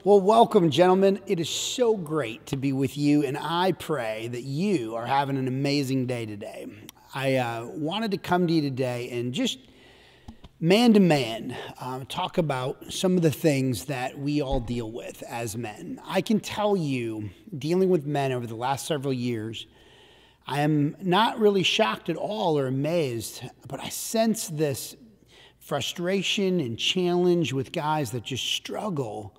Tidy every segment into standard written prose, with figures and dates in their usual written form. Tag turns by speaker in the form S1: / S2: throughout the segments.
S1: Well, welcome, gentlemen. It is so great to be with you, and I pray that you are having an amazing day today. I wanted to come to you today and just man to man talk about some of the things that we all deal with as men. I can tell you, dealing with men over the last several years, I am not really shocked at all or amazed, but I sense this frustration and challenge with guys that just struggle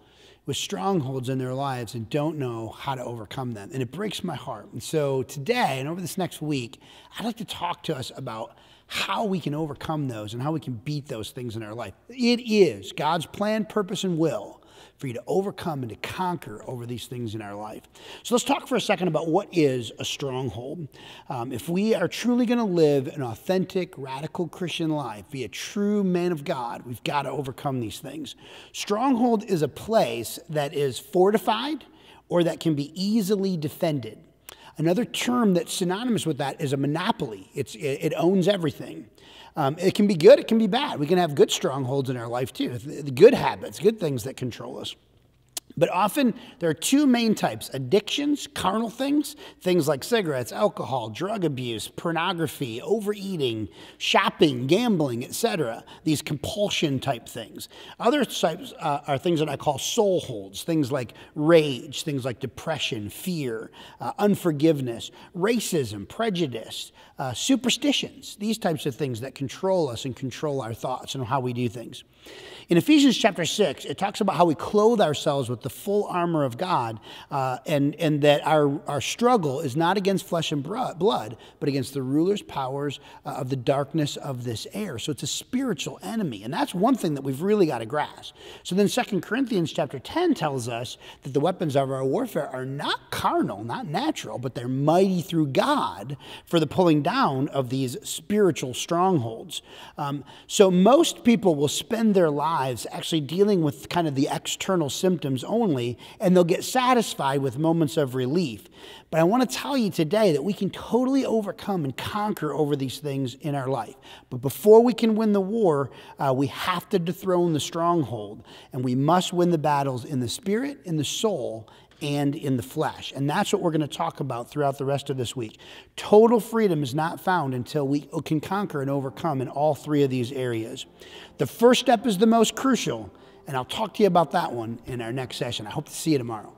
S1: with strongholds in their lives and don't know how to overcome them. And it breaks my heart. And so today and over this next week, I'd like to talk to us about how we can overcome those and how we can beat those things in our life. It is God's plan, purpose, and will for you to overcome and to conquer over these things in our life. So let's talk for a second about what is a stronghold. If we are truly going to live an authentic, radical Christian life, be a true man of God, we've got to overcome these things. Stronghold is a place that is fortified or that can be easily defended. Another term that's synonymous with that is a monopoly. It owns everything. It can be good, it can be bad. We can have good strongholds in our life too, the good habits, good things that control us. But often there are two main types: addictions, carnal things, things like cigarettes, alcohol, drug abuse, pornography, overeating, shopping, gambling, etc. These compulsion type things. Other types are things that I call soul holds, things like rage, things like depression, fear, unforgiveness, racism, prejudice, superstitions, these types of things that control us and control our thoughts and how we do things. In Ephesians chapter 6, it talks about how we clothe ourselves with the full armor of God, and that our struggle is not against flesh and blood, but against the rulers, powers of the darkness of this air. So it's a spiritual enemy, and that's one thing that we've really got to grasp. So then 2 Corinthians chapter 10 tells us that the weapons of our warfare are not carnal, not natural, but they're mighty through God for the pulling down of these spiritual strongholds. So most people will spend their lives actually dealing with kind of the external symptoms only, and they'll get satisfied with moments of relief. But I want to tell you today that we can totally overcome and conquer over these things in our life. But before we can win the war, we have to dethrone the stronghold, and we must win the battles in the spirit, in the soul, and in the flesh. And that's what we're going to talk about throughout the rest of this week. Total freedom is not found until we can conquer and overcome in all three of these areas. The first step is the most crucial, and I'll talk to you about that one in our next session. I hope to see you tomorrow.